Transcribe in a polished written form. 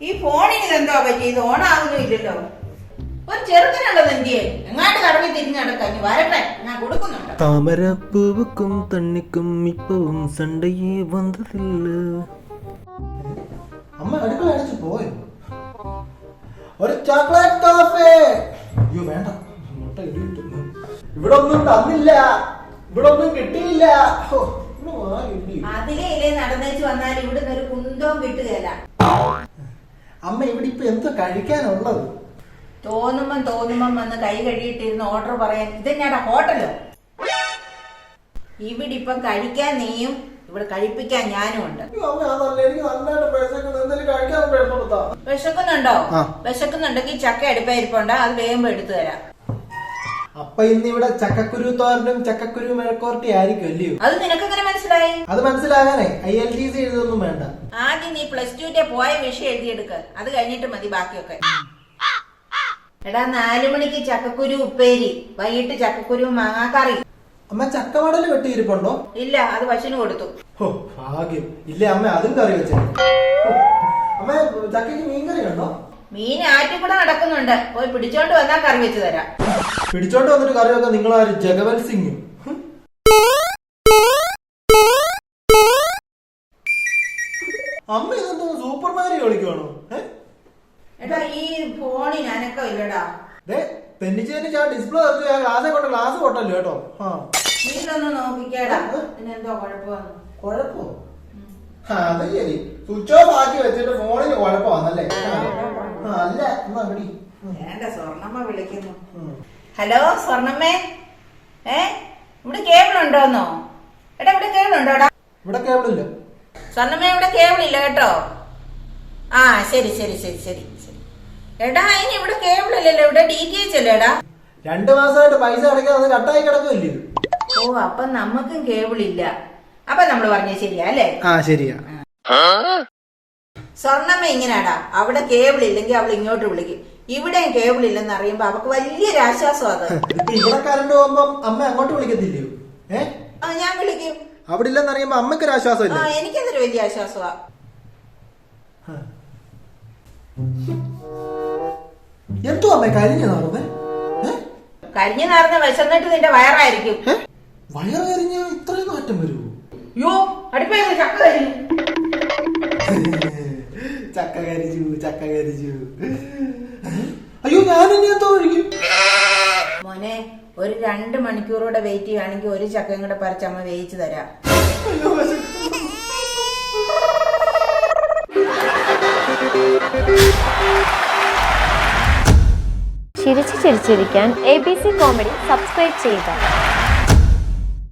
ഈ ഫോണിന് ഇതെന്തോ പറ്റി? ഇത് ഓണാവുന്നില്ലല്ലോ. ഒരു ചെറുക്കനുള്ളത് എന്തിയെ? എങ്ങാണ്ട് കറങ്ങി തിരിഞ്ഞ് നടക്കാൻ വരട്ടെ, ഞാൻ കൊടുക്കുന്നുണ്ട്. താമരപ്പൂവുക്കും തണ്ണിക്കും ഇപ്പവും സണ്ടയെ വന്നതില്ല. അമ്മ അടുക്കള അടിച്ചു പോയോ? ഒരു ചോക്ലേറ്റ് ടോഫി. അയ്യോ വേണ്ട, ഇവിടെ ഒന്നും തന്നില്ല, ഇവിടെ ഒന്നും കിട്ടിയില്ല. അതിലേ ഇല്ലേ നടന്നേച്ച് വന്നാൽ ഇവിടുന്ന് ഒരു കുന്തവും കിട്ടുകയല്ല. അമ്മ ഇവിടെ ഇപ്പൊ എന്താ കഴിക്കാനുള്ളത്? തോന്നുമ്പം വന്ന് കൈ കഴുകിയിട്ടിരുന്ന് ഓർഡർ പറയാൻ ഇതെന്നാടാ ഹോട്ടലോ? ഇവിടെ ഇപ്പം കഴിക്കാൻ നീയും ഇവിടെ കഴിപ്പിക്കാൻ ഞാനും ഉണ്ട്. വിശക്കുന്നുണ്ടോ? വിശക്കുന്നുണ്ടെങ്കിൽ ചക്ക എടുപ്പായിരിപ്പുണ്ട്, അത് വേഗം എടുത്തു തരാം. അപ്പൊ ഇന്നിവിടെ ചക്കക്കുരു തോരനും ചക്കക്കുരു മെഴക്കോർട്ടി ആയിരിക്കും അല്ലയോ? അത് നിനക്കെങ്ങനെ മനസ്സിലായി? അത് മനസ്സിലാകാനേ ILTC എഴുതൊന്നും വേണ്ട. ആദ്യം നീ +2 പോയ വിഷയം എഴുതിയെടുക്ക, അത് കഴിഞ്ഞിട്ട് മതി ബാക്കിയൊക്കെ. എടാ 4 മണിക്ക് ചക്കക്കുരു ഉപ്പേരി, വൈകിട്ട് ചക്കക്കുരു മാങ്ങാക്കറി. അമ്മ ചക്കവടല് വെട്ടിയിരിപ്പുണ്ടോ? ഇല്ല, അത് പശുവിന് കൊടുത്തു. ഭാഗ്യം. ഇല്ലേ അമ്മ അതും കറി വെച്ചേ. അമ്മ ചക്കയ്ക്ക് മീൻകറി ഉണ്ടോ? മീൻ ആറ്റും കൂടെ നടക്കുന്നുണ്ട്, പോയി പിടിച്ചോണ്ട് വന്നാ കറി വെച്ച് തരാം. പിടിച്ചോണ്ട് വന്നിട്ട് കറി വെക്കാൻ നിങ്ങളാരും ജഗവൽ സിംഗ്? അമ്മ ഇതെന്തോ സൂപ്പർ മാരിയോ കളിക്കുവാണോ? എടാ ഈ ഫോണിന് അനക്കം ഇല്ലടാ. പെന്നിച്ചേന് ഡിസ്പ്ലേ ഗ്ലാസ് കൊണ്ട് ഗ്ലാസ് പൊട്ടല്ലോ കേട്ടോ. നീ ഇതൊന്ന് നോക്കിക്കേടാ, ഇതിനെന്തോ കുഴപ്പമാണ്. കുഴപ്പമോ? അത് ശരി, സ്വിച്ച് ഓഫ് ആക്കി വെച്ചിട്ട് ഫോണിന് കുഴപ്പമാണല്ലേ? അല്ല എന്നാ പിടി. എന്റെ സ്വർണ്ണമ്മ വിളിക്കുന്നു. ഹലോ സ്വർണ്ണമ്മേ, ഇവിടെ കേബിൾ ഉണ്ടോന്നോ? എടാ ഇവിടെ കേബിൾ ഉണ്ടോടാ? ഇവിടെ കേബിൾ ഇല്ല സ്വർണ്ണമ്മ, ഇവിടെ കേബിൾ ഇല്ല കേട്ടോ. ആ ശരി ശരി ശരി ശരി ശരി. എടാ അതിന് ഇവിടെ കേബിൾ ഇല്ലല്ലോ, ഇവിടെ DTH അല്ലേടാ. 2 മാസമായിട്ട് പൈസ അടയ്ക്കാതെ അത് കട്ടായി കിടക്കുമല്ലേ? ഓ അപ്പൊ നമുക്കും കേബിൾ ഇല്ല. അപ്പൊ നമ്മള് പറഞ്ഞത് ശരിയാ അല്ലേ? ആ ശരിയാ. സ്വർണ്ണമ്മ ഇങ്ങനാടാ, അവിടെ കേബിൾ ഇല്ലെങ്കിൽ അവൾ ഇങ്ങോട്ട് വിളിക്കും. ഇവിടെയും കേബിൾ ഇല്ലെന്ന് അറിയുമ്പോ അവക്ക് വലിയൊരു ആശ്വാസം. അത് ഇവിടെ കറണ്ട് പോകുമ്പോ അമ്മ അങ്ങോട്ട് വിളിക്കത്തില്ലയോ? ഞാൻ വിളിക്കും. അവിടെ ഇല്ലെന്ന് അറിയുമ്പോ അമ്മക്കൊരു ആശ്വാസം ഇല്ല? എനിക്കതൊരു വലിയ ആശ്വാസമാ. എന്തോ അമ്മ കരിഞ്ഞു നടന്നേ? കരിഞ്ഞു നടന്ന് വിശന്നിട്ട് നിന്റെ വയറായിരിക്കും. വയറ് കരിഞ്ഞ ഇത്രയും മാറ്റം വരുമോ? യോ അടുപ്പേന്ന് ചക്ക കരിഞ്ഞു. ചക്ക കരിച്ചു, ചക്ക കരിച്ചു. അയ്യോ ഞാനിനി എന്തോ ഒഴിക്കും? മോനെ ഒരു 2 മണിക്കൂറൂടെ വെയിറ്റ് ചെയ്യുകയാണെങ്കിൽ ഒരു ചക്കയും കൂടെ പറിച്ചമ്മ വേവിച്ചു തരാം. ചിരിച്ചിരിക്കാൻ ABC കോമഡി സബ്സ്ക്രൈബ് ചെയ്യുക.